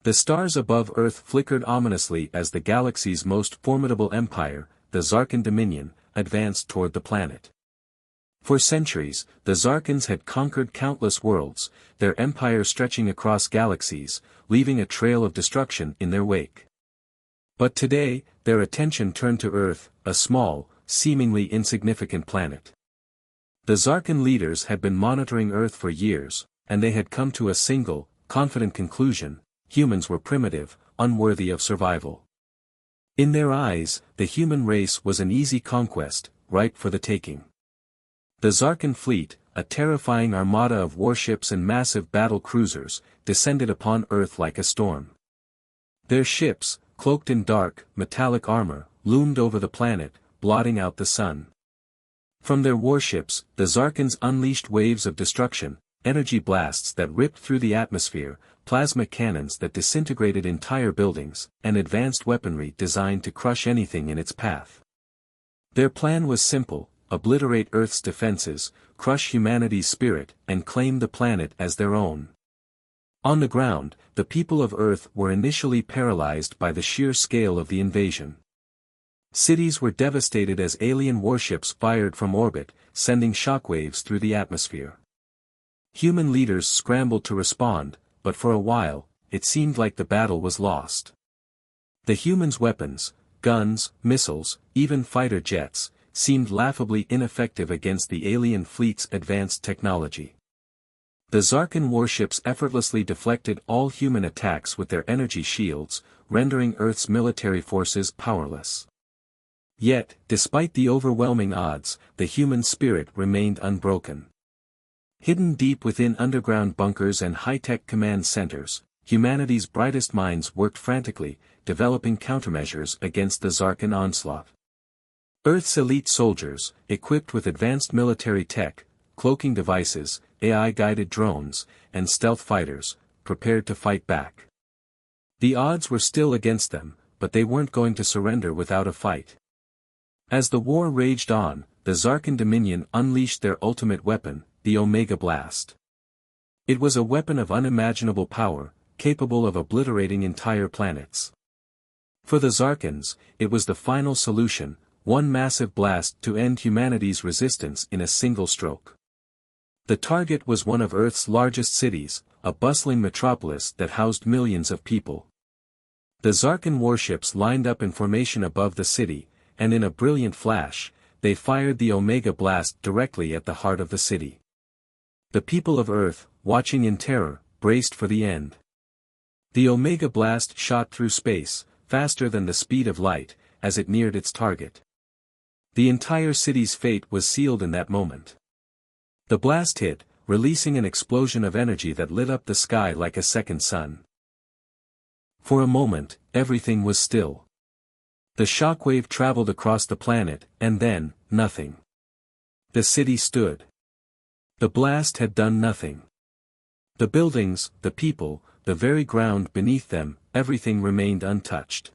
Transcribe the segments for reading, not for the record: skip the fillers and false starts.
The stars above Earth flickered ominously as the galaxy's most formidable empire, the Zarkan Dominion, advanced toward the planet. For centuries, the Zarkans had conquered countless worlds, their empire stretching across galaxies, leaving a trail of destruction in their wake. But today, their attention turned to Earth, a small, seemingly insignificant planet. The Zarkan leaders had been monitoring Earth for years, and they had come to a single, confident conclusion: humans were primitive, unworthy of survival. In their eyes, the human race was an easy conquest, ripe for the taking. The Zarkan fleet, a terrifying armada of warships and massive battle cruisers, descended upon Earth like a storm. Their ships, cloaked in dark, metallic armor, loomed over the planet, blotting out the sun. From their warships, the Zarkans unleashed waves of destruction, energy blasts that ripped through the atmosphere, plasma cannons that disintegrated entire buildings, and advanced weaponry designed to crush anything in its path. Their plan was simple: obliterate Earth's defenses, crush humanity's spirit, and claim the planet as their own. On the ground, the people of Earth were initially paralyzed by the sheer scale of the invasion. Cities were devastated as alien warships fired from orbit, sending shockwaves through the atmosphere. Human leaders scrambled to respond, but for a while, it seemed like the battle was lost. The humans' weapons, guns, missiles, even fighter jets, seemed laughably ineffective against the alien fleet's advanced technology. The Zarkan warships effortlessly deflected all human attacks with their energy shields, rendering Earth's military forces powerless. Yet, despite the overwhelming odds, the human spirit remained unbroken. Hidden deep within underground bunkers and high-tech command centers, humanity's brightest minds worked frantically, developing countermeasures against the Zarkan onslaught. Earth's elite soldiers, equipped with advanced military tech, cloaking devices, AI-guided drones, and stealth fighters, prepared to fight back. The odds were still against them, but they weren't going to surrender without a fight. As the war raged on, the Zarkan Dominion unleashed their ultimate weapon, the Omega Blast. It was a weapon of unimaginable power, capable of obliterating entire planets. For the Zarkans, it was the final solution, one massive blast to end humanity's resistance in a single stroke. The target was one of Earth's largest cities, a bustling metropolis that housed millions of people. The Zarkan warships lined up in formation above the city, and in a brilliant flash, they fired the Omega Blast directly at the heart of the city. The people of Earth, watching in terror, braced for the end. The Omega Blast shot through space, faster than the speed of light, as it neared its target. The entire city's fate was sealed in that moment. The blast hit, releasing an explosion of energy that lit up the sky like a second sun. For a moment, everything was still. The shockwave traveled across the planet, and then, nothing. The city stood. The blast had done nothing. The buildings, the people, the very ground beneath them, everything remained untouched.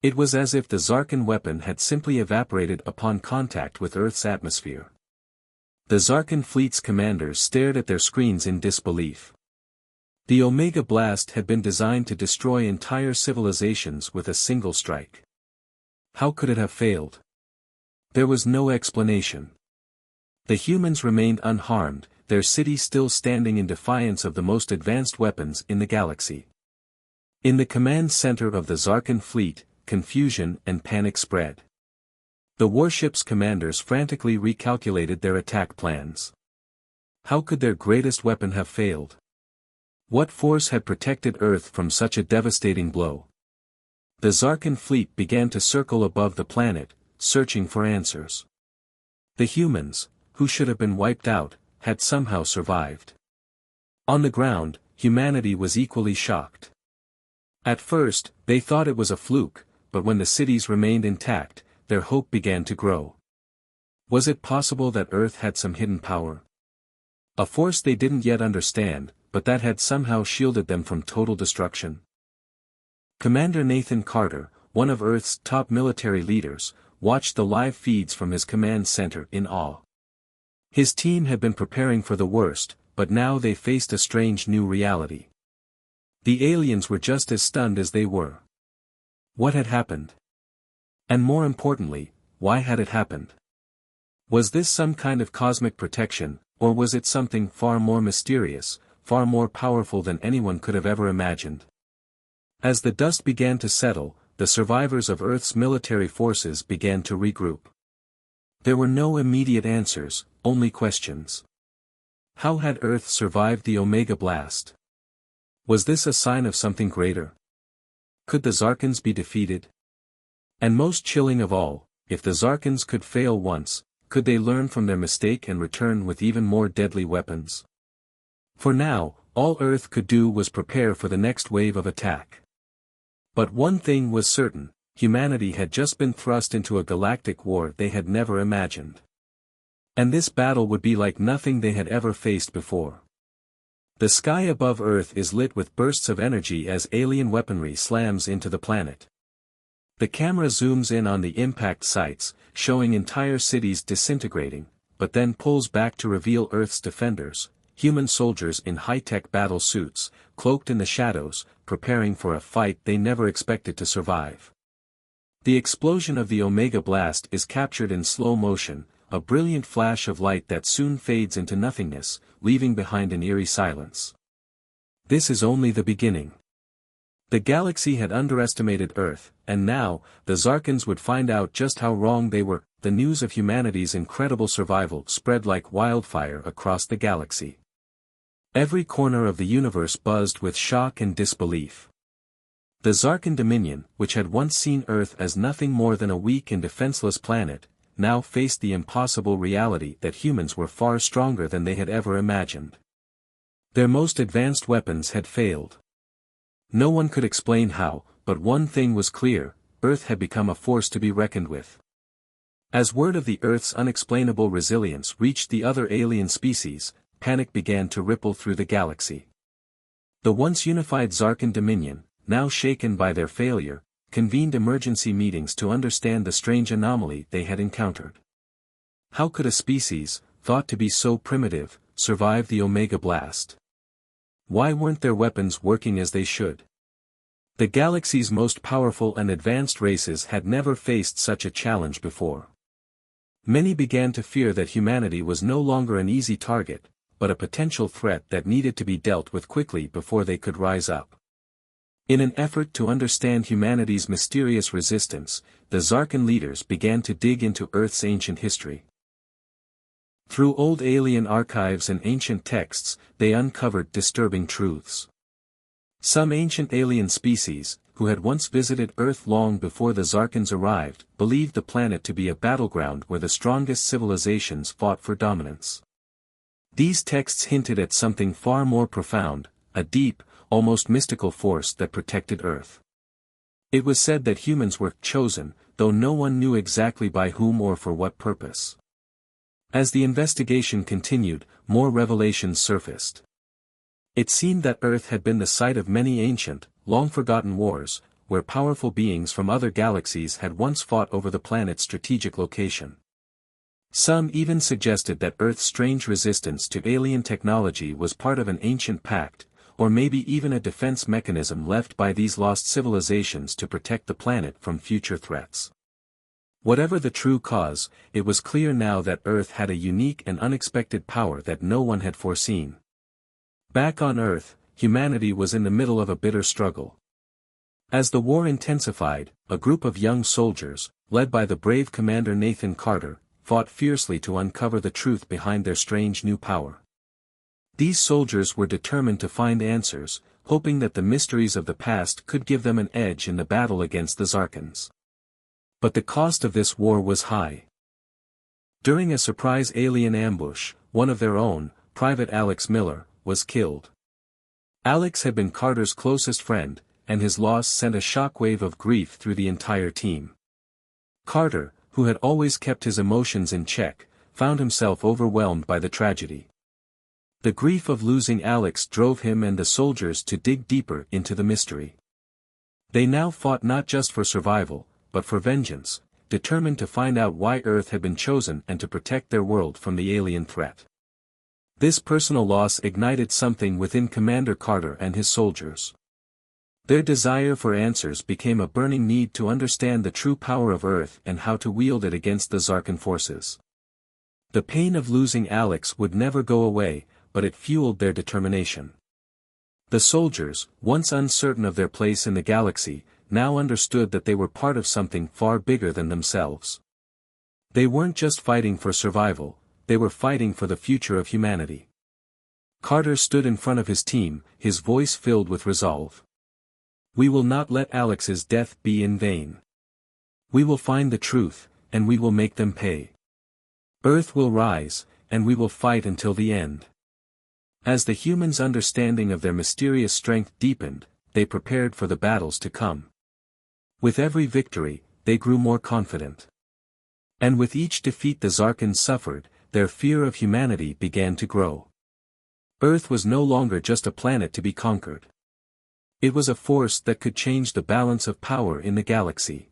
It was as if the Zarkan weapon had simply evaporated upon contact with Earth's atmosphere. The Zarkan fleet's commanders stared at their screens in disbelief. The Omega Blast had been designed to destroy entire civilizations with a single strike. How could it have failed? There was no explanation. The humans remained unharmed, their city still standing in defiance of the most advanced weapons in the galaxy. In the command center of the Zarkan fleet, confusion and panic spread. The warship's commanders frantically recalculated their attack plans. How could their greatest weapon have failed? What force had protected Earth from such a devastating blow? The Zarkan fleet began to circle above the planet, searching for answers. The humans, who should have been wiped out, had somehow survived. On the ground, humanity was equally shocked. At first, they thought it was a fluke, but when the cities remained intact, their hope began to grow. Was it possible that Earth had some hidden power? A force they didn't yet understand, but that had somehow shielded them from total destruction. Commander Nathan Carter, one of Earth's top military leaders, watched the live feeds from his command center in awe. His team had been preparing for the worst, but now they faced a strange new reality. The aliens were just as stunned as they were. What had happened? And more importantly, why had it happened? Was this some kind of cosmic protection, or was it something far more mysterious, far more powerful than anyone could have ever imagined? As the dust began to settle, the survivors of Earth's military forces began to regroup. There were no immediate answers, only questions. How had Earth survived the Omega Blast? Was this a sign of something greater? Could the Zarkans be defeated? And most chilling of all, if the Zarkans could fail once, could they learn from their mistake and return with even more deadly weapons? For now, all Earth could do was prepare for the next wave of attack. But one thing was certain, humanity had just been thrust into a galactic war they had never imagined. And this battle would be like nothing they had ever faced before. The sky above Earth is lit with bursts of energy as alien weaponry slams into the planet. The camera zooms in on the impact sites, showing entire cities disintegrating, but then pulls back to reveal Earth's defenders, human soldiers in high-tech battle suits, cloaked in the shadows, preparing for a fight they never expected to survive. The explosion of the Omega Blast is captured in slow motion, a brilliant flash of light that soon fades into nothingness, leaving behind an eerie silence. This is only the beginning. The galaxy had underestimated Earth, and now, the Zarkans would find out just how wrong they were. The news of humanity's incredible survival spread like wildfire across the galaxy. Every corner of the universe buzzed with shock and disbelief. The Zarkan Dominion, which had once seen Earth as nothing more than a weak and defenseless planet, now faced the impossible reality that humans were far stronger than they had ever imagined. Their most advanced weapons had failed. No one could explain how, but one thing was clear: Earth had become a force to be reckoned with. As word of the Earth's unexplainable resilience reached the other alien species, panic began to ripple through the galaxy. The once unified Zarkan Dominion, now shaken by their failure, convened emergency meetings to understand the strange anomaly they had encountered. How could a species, thought to be so primitive, survive the Omega Blast? Why weren't their weapons working as they should? The galaxy's most powerful and advanced races had never faced such a challenge before. Many began to fear that humanity was no longer an easy target, but a potential threat that needed to be dealt with quickly before they could rise up. In an effort to understand humanity's mysterious resistance, the Zarkan leaders began to dig into Earth's ancient history. Through old alien archives and ancient texts, they uncovered disturbing truths. Some ancient alien species, who had once visited Earth long before the Zarkans arrived, believed the planet to be a battleground where the strongest civilizations fought for dominance. These texts hinted at something far more profound, a deep, almost mystical force that protected Earth. It was said that humans were chosen, though no one knew exactly by whom or for what purpose. As the investigation continued, more revelations surfaced. It seemed that Earth had been the site of many ancient, long-forgotten wars, where powerful beings from other galaxies had once fought over the planet's strategic location. Some even suggested that Earth's strange resistance to alien technology was part of an ancient pact, or maybe even a defense mechanism left by these lost civilizations to protect the planet from future threats. Whatever the true cause, it was clear now that Earth had a unique and unexpected power that no one had foreseen. Back on Earth, humanity was in the middle of a bitter struggle. As the war intensified, a group of young soldiers, led by the brave Commander Nathan Carter, fought fiercely to uncover the truth behind their strange new power. These soldiers were determined to find answers, hoping that the mysteries of the past could give them an edge in the battle against the Zarkans. But the cost of this war was high. During a surprise alien ambush, one of their own, Private Alex Miller, was killed. Alex had been Carter's closest friend, and his loss sent a shockwave of grief through the entire team. Carter, who had always kept his emotions in check, found himself overwhelmed by the tragedy. The grief of losing Alex drove him and the soldiers to dig deeper into the mystery. They now fought not just for survival, but for vengeance, determined to find out why Earth had been chosen and to protect their world from the alien threat. This personal loss ignited something within Commander Carter and his soldiers. Their desire for answers became a burning need to understand the true power of Earth and how to wield it against the Zarkan forces. The pain of losing Alex would never go away, but it fueled their determination. The soldiers, once uncertain of their place in the galaxy, now understood that they were part of something far bigger than themselves. They weren't just fighting for survival, they were fighting for the future of humanity. Carter stood in front of his team, his voice filled with resolve. "We will not let Alex's death be in vain. We will find the truth, and we will make them pay. Earth will rise, and we will fight until the end." As the humans' understanding of their mysterious strength deepened, they prepared for the battles to come. With every victory, they grew more confident. And with each defeat the Zarkans suffered, their fear of humanity began to grow. Earth was no longer just a planet to be conquered. It was a force that could change the balance of power in the galaxy.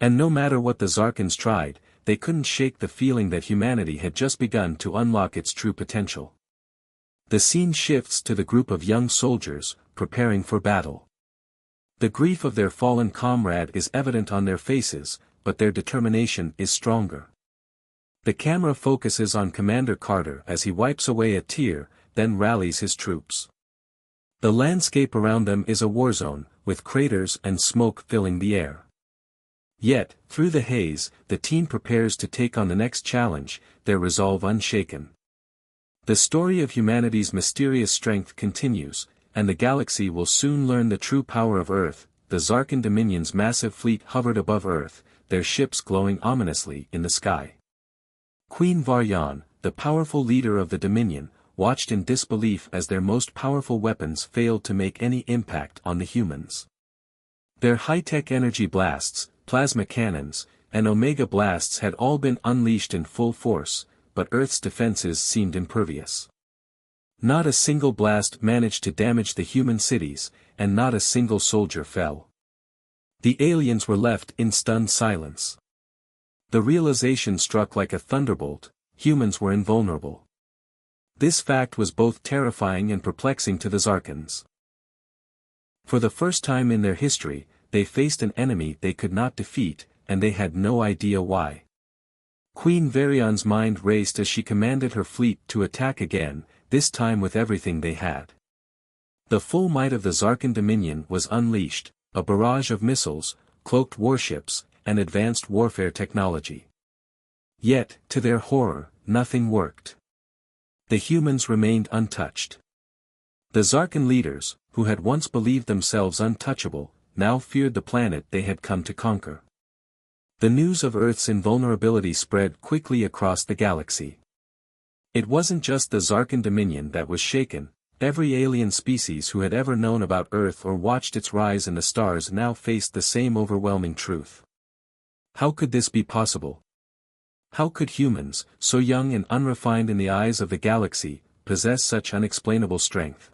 And no matter what the Zarkans tried, they couldn't shake the feeling that humanity had just begun to unlock its true potential. The scene shifts to the group of young soldiers, preparing for battle. The grief of their fallen comrade is evident on their faces, but their determination is stronger. The camera focuses on Commander Carter as he wipes away a tear, then rallies his troops. The landscape around them is a war zone, with craters and smoke filling the air. Yet, through the haze, the team prepares to take on the next challenge, their resolve unshaken. The story of humanity's mysterious strength continues, and the galaxy will soon learn the true power of Earth. The Zarkan Dominion's massive fleet hovered above Earth, their ships glowing ominously in the sky. Queen Varyan, the powerful leader of the Dominion, watched in disbelief as their most powerful weapons failed to make any impact on the humans. Their high-tech energy blasts, plasma cannons, and Omega blasts had all been unleashed in full force, but Earth's defenses seemed impervious. Not a single blast managed to damage the human cities, and not a single soldier fell. The aliens were left in stunned silence. The realization struck like a thunderbolt: humans were invulnerable. This fact was both terrifying and perplexing to the Zarkans. For the first time in their history, they faced an enemy they could not defeat, and they had no idea why. Queen Varyan's mind raced as she commanded her fleet to attack again, this time with everything they had. The full might of the Zarkan Dominion was unleashed, a barrage of missiles, cloaked warships, and advanced warfare technology. Yet, to their horror, nothing worked. The humans remained untouched. The Zarkan leaders, who had once believed themselves untouchable, now feared the planet they had come to conquer. The news of Earth's invulnerability spread quickly across the galaxy. It wasn't just the Zarkan Dominion that was shaken. Every alien species who had ever known about Earth or watched its rise in the stars now faced the same overwhelming truth. How could this be possible? How could humans, so young and unrefined in the eyes of the galaxy, possess such unexplainable strength?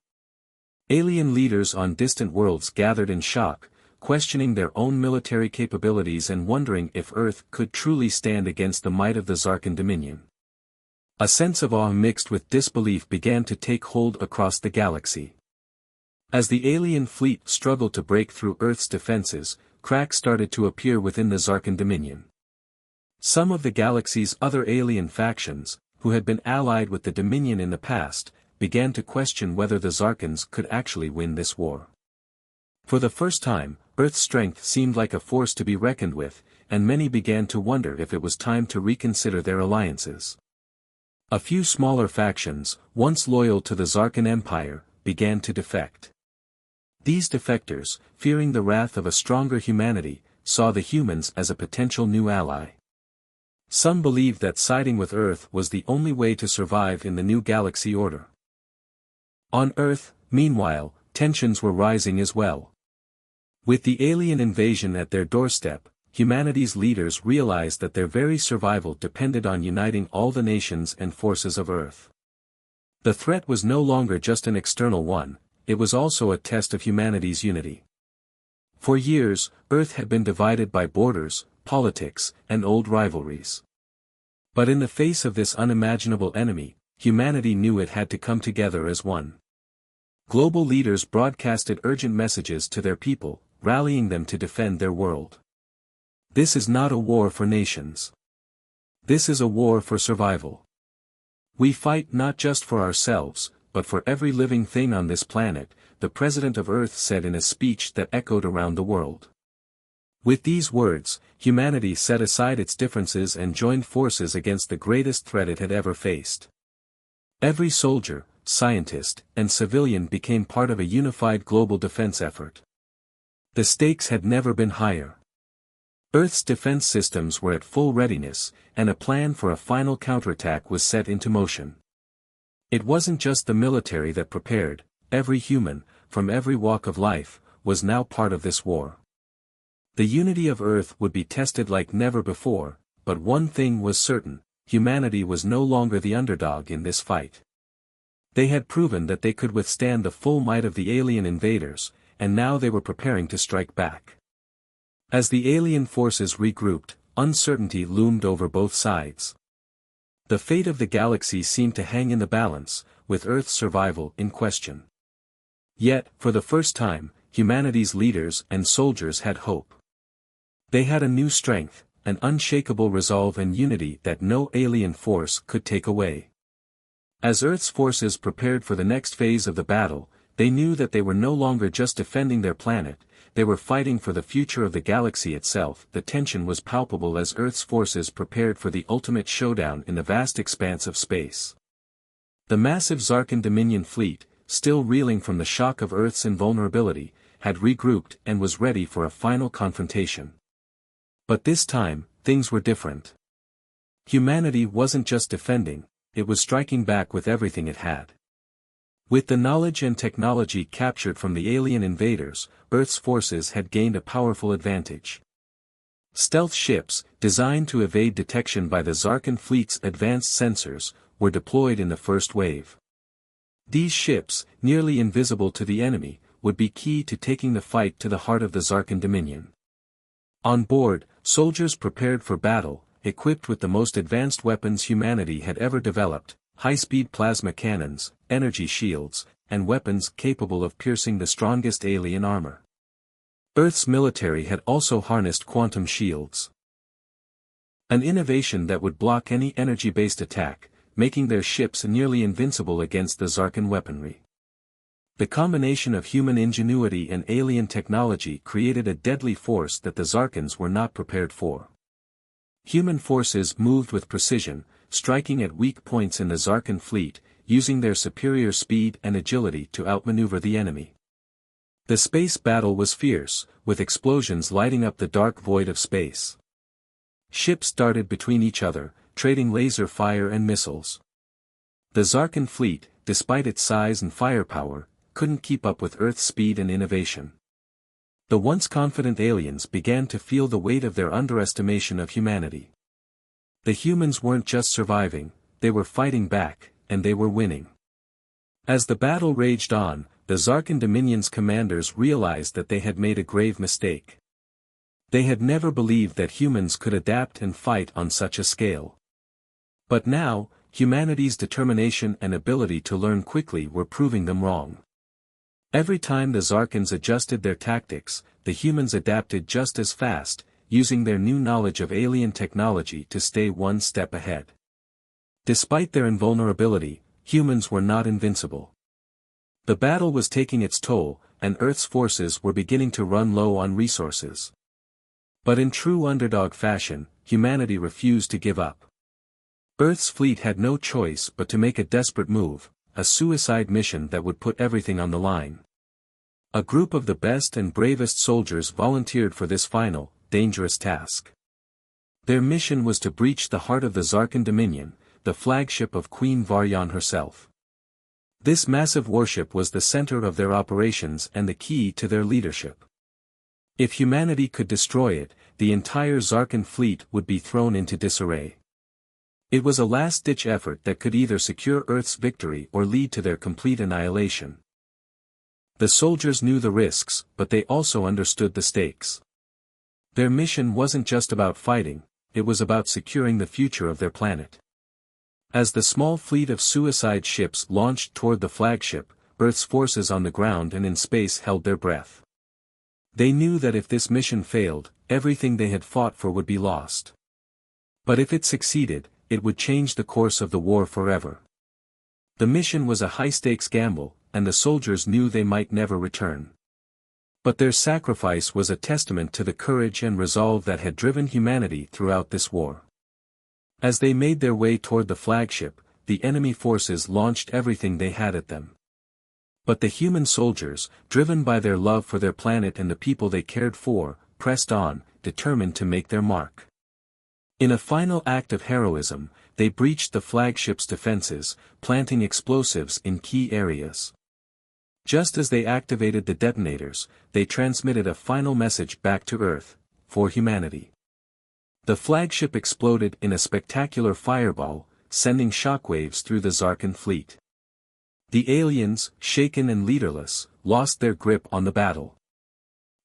Alien leaders on distant worlds gathered in shock, questioning their own military capabilities and wondering if Earth could truly stand against the might of the Zarkan Dominion. A sense of awe mixed with disbelief began to take hold across the galaxy. As the alien fleet struggled to break through Earth's defenses, cracks started to appear within the Zarkan Dominion. Some of the galaxy's other alien factions, who had been allied with the Dominion in the past, began to question whether the Zarkans could actually win this war. For the first time, Earth's strength seemed like a force to be reckoned with, and many began to wonder if it was time to reconsider their alliances. A few smaller factions, once loyal to the Zarkan Empire, began to defect. These defectors, fearing the wrath of a stronger humanity, saw the humans as a potential new ally. Some believed that siding with Earth was the only way to survive in the new galaxy order. On Earth, meanwhile, tensions were rising as well. With the alien invasion at their doorstep, humanity's leaders realized that their very survival depended on uniting all the nations and forces of Earth. The threat was no longer just an external one, it was also a test of humanity's unity. For years, Earth had been divided by borders, politics, and old rivalries. But in the face of this unimaginable enemy, humanity knew it had to come together as one. Global leaders broadcasted urgent messages to their people, rallying them to defend their world. This is not a war for nations. This is a war for survival. We fight not just for ourselves, but for every living thing on this planet, the President of Earth said in a speech that echoed around the world. With these words, humanity set aside its differences and joined forces against the greatest threat it had ever faced. Every soldier, scientist, and civilian became part of a unified global defense effort. The stakes had never been higher. Earth's defense systems were at full readiness, and a plan for a final counterattack was set into motion. It wasn't just the military that prepared; every human, from every walk of life, was now part of this war. The unity of Earth would be tested like never before, but one thing was certain: humanity was no longer the underdog in this fight. They had proven that they could withstand the full might of the alien invaders, and now they were preparing to strike back. As the alien forces regrouped, uncertainty loomed over both sides. The fate of the galaxy seemed to hang in the balance, with Earth's survival in question. Yet, for the first time, humanity's leaders and soldiers had hope. They had a new strength, an unshakable resolve and unity that no alien force could take away. As Earth's forces prepared for the next phase of the battle, they knew that they were no longer just defending their planet, they were fighting for the future of the galaxy itself. The tension was palpable as Earth's forces prepared for the ultimate showdown in the vast expanse of space. The massive Zarkan Dominion fleet, still reeling from the shock of Earth's invulnerability, had regrouped and was ready for a final confrontation. But this time, things were different. Humanity wasn't just defending, it was striking back with everything it had. With the knowledge and technology captured from the alien invaders, Earth's forces had gained a powerful advantage. Stealth ships, designed to evade detection by the Zarkan fleet's advanced sensors, were deployed in the first wave. These ships, nearly invisible to the enemy, would be key to taking the fight to the heart of the Zarkan Dominion. On board, soldiers prepared for battle, equipped with the most advanced weapons humanity had ever developed: high-speed plasma cannons, energy shields, and weapons capable of piercing the strongest alien armor. Earth's military had also harnessed quantum shields, an innovation that would block any energy-based attack, making their ships nearly invincible against the Zarkan weaponry. The combination of human ingenuity and alien technology created a deadly force that the Zarkans were not prepared for. Human forces moved with precision, striking at weak points in the Zarkan fleet, using their superior speed and agility to outmaneuver the enemy. The space battle was fierce, with explosions lighting up the dark void of space. Ships darted between each other, trading laser fire and missiles. The Zarkan fleet, despite its size and firepower, couldn't keep up with Earth's speed and innovation. The once confident aliens began to feel the weight of their underestimation of humanity. The humans weren't just surviving, they were fighting back, and they were winning. As the battle raged on, the Zarkan Dominion's commanders realized that they had made a grave mistake. They had never believed that humans could adapt and fight on such a scale. But now, humanity's determination and ability to learn quickly were proving them wrong. Every time the Zarkans adjusted their tactics, the humans adapted just as fast, using their new knowledge of alien technology to stay one step ahead. Despite their invulnerability, humans were not invincible. The battle was taking its toll, and Earth's forces were beginning to run low on resources. But in true underdog fashion, humanity refused to give up. Earth's fleet had no choice but to make a desperate move, a suicide mission that would put everything on the line. A group of the best and bravest soldiers volunteered for this final, dangerous task. Their mission was to breach the heart of the Zarkan Dominion, the flagship of Queen Varyan herself. This massive warship was the center of their operations and the key to their leadership. If humanity could destroy it, the entire Zarkan fleet would be thrown into disarray. It was a last-ditch effort that could either secure Earth's victory or lead to their complete annihilation. The soldiers knew the risks, but they also understood the stakes. Their mission wasn't just about fighting, it was about securing the future of their planet. As the small fleet of suicide ships launched toward the flagship, Earth's forces on the ground and in space held their breath. They knew that if this mission failed, everything they had fought for would be lost. But if it succeeded, it would change the course of the war forever. The mission was a high-stakes gamble, and the soldiers knew they might never return. But their sacrifice was a testament to the courage and resolve that had driven humanity throughout this war. As they made their way toward the flagship, the enemy forces launched everything they had at them. But the human soldiers, driven by their love for their planet and the people they cared for, pressed on, determined to make their mark. In a final act of heroism, they breached the flagship's defenses, planting explosives in key areas. Just as they activated the detonators, they transmitted a final message back to Earth, for humanity. The flagship exploded in a spectacular fireball, sending shockwaves through the Zarkan fleet. The aliens, shaken and leaderless, lost their grip on the battle.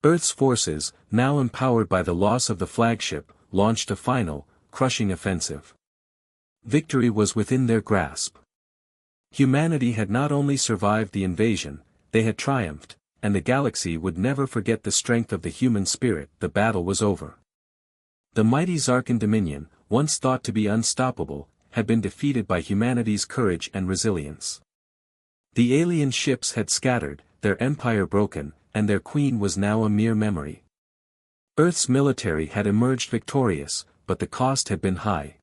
Earth's forces, now empowered by the loss of the flagship, launched a final, crushing offensive. Victory was within their grasp. Humanity had not only survived the invasion, they had triumphed, and the galaxy would never forget the strength of the human spirit. The battle was over. The mighty Zarkan Dominion, once thought to be unstoppable, had been defeated by humanity's courage and resilience. The alien ships had scattered, their empire broken, and their queen was now a mere memory. Earth's military had emerged victorious, but the cost had been high.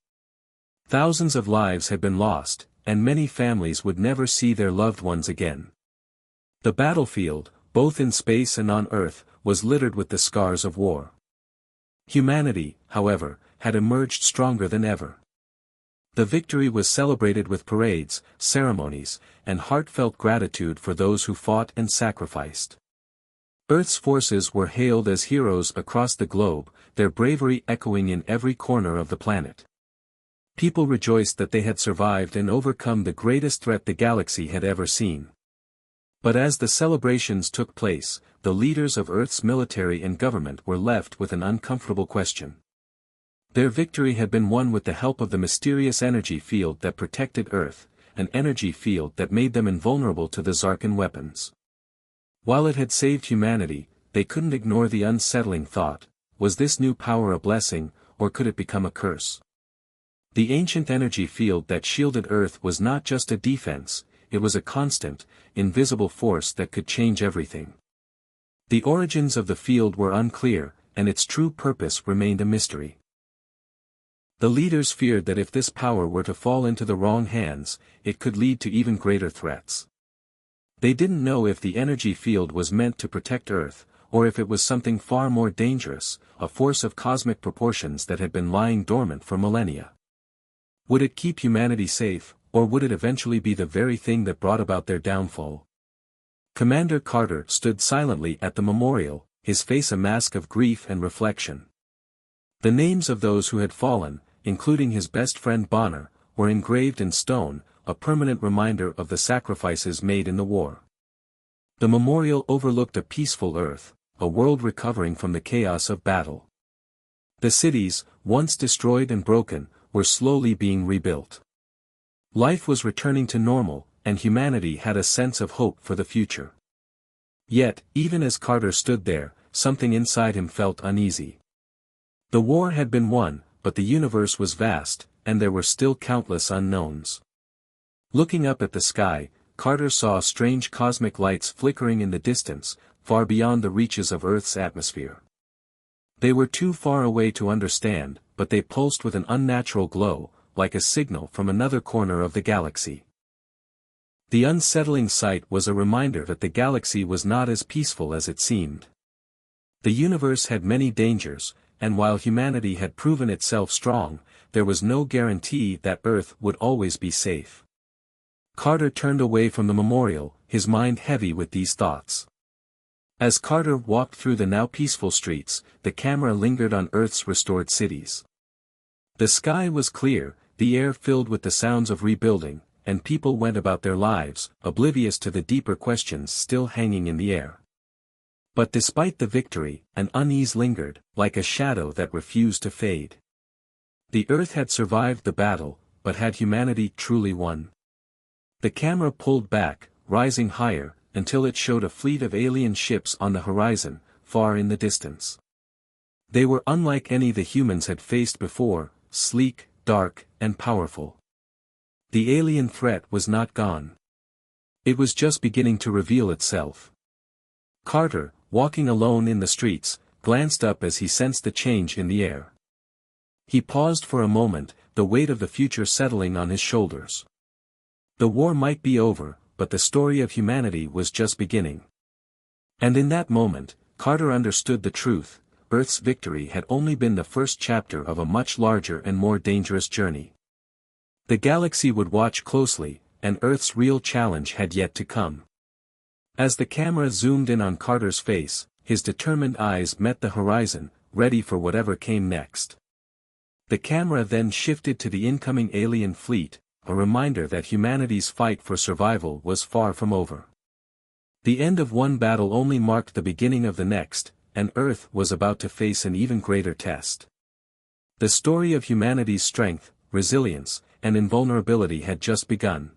Thousands of lives had been lost, and many families would never see their loved ones again. The battlefield, both in space and on Earth, was littered with the scars of war. Humanity, however, had emerged stronger than ever. The victory was celebrated with parades, ceremonies, and heartfelt gratitude for those who fought and sacrificed. Earth's forces were hailed as heroes across the globe, their bravery echoing in every corner of the planet. People rejoiced that they had survived and overcome the greatest threat the galaxy had ever seen. But as the celebrations took place, the leaders of Earth's military and government were left with an uncomfortable question. Their victory had been won with the help of the mysterious energy field that protected Earth, an energy field that made them invulnerable to the Zarkan weapons. While it had saved humanity, they couldn't ignore the unsettling thought: was this new power a blessing, or could it become a curse? The ancient energy field that shielded Earth was not just a defense, it was a constant, invisible force that could change everything. The origins of the field were unclear, and its true purpose remained a mystery. The leaders feared that if this power were to fall into the wrong hands, it could lead to even greater threats. They didn't know if the energy field was meant to protect Earth, or if it was something far more dangerous, a force of cosmic proportions that had been lying dormant for millennia. Would it keep humanity safe, or would it eventually be the very thing that brought about their downfall? Commander Carter stood silently at the memorial, his face a mask of grief and reflection. The names of those who had fallen, including his best friend Bonner, were engraved in stone, a permanent reminder of the sacrifices made in the war. The memorial overlooked a peaceful Earth, a world recovering from the chaos of battle. The cities, once destroyed and broken, were slowly being rebuilt. Life was returning to normal, and humanity had a sense of hope for the future. Yet, even as Carter stood there, something inside him felt uneasy. The war had been won, but the universe was vast, and there were still countless unknowns. Looking up at the sky, Carter saw strange cosmic lights flickering in the distance, far beyond the reaches of Earth's atmosphere. They were too far away to understand, but they pulsed with an unnatural glow, like a signal from another corner of the galaxy. The unsettling sight was a reminder that the galaxy was not as peaceful as it seemed. The universe had many dangers, and while humanity had proven itself strong, there was no guarantee that Earth would always be safe. Carter turned away from the memorial, his mind heavy with these thoughts. As Carter walked through the now peaceful streets, the camera lingered on Earth's restored cities. The sky was clear, the air filled with the sounds of rebuilding, and people went about their lives, oblivious to the deeper questions still hanging in the air. But despite the victory, an unease lingered, like a shadow that refused to fade. The Earth had survived the battle, but had humanity truly won? The camera pulled back, rising higher, until it showed a fleet of alien ships on the horizon, far in the distance. They were unlike any the humans had faced before, sleek, dark, and powerful. The alien threat was not gone. It was just beginning to reveal itself. Carter, walking alone in the streets, glanced up as he sensed the change in the air. He paused for a moment, the weight of the future settling on his shoulders. The war might be over, but the story of humanity was just beginning. And in that moment, Carter understood the truth: Earth's victory had only been the first chapter of a much larger and more dangerous journey. The galaxy would watch closely, and Earth's real challenge had yet to come. As the camera zoomed in on Carter's face, his determined eyes met the horizon, ready for whatever came next. The camera then shifted to the incoming alien fleet, a reminder that humanity's fight for survival was far from over. The end of one battle only marked the beginning of the next, and Earth was about to face an even greater test. The story of humanity's strength, resilience, and invulnerability had just begun.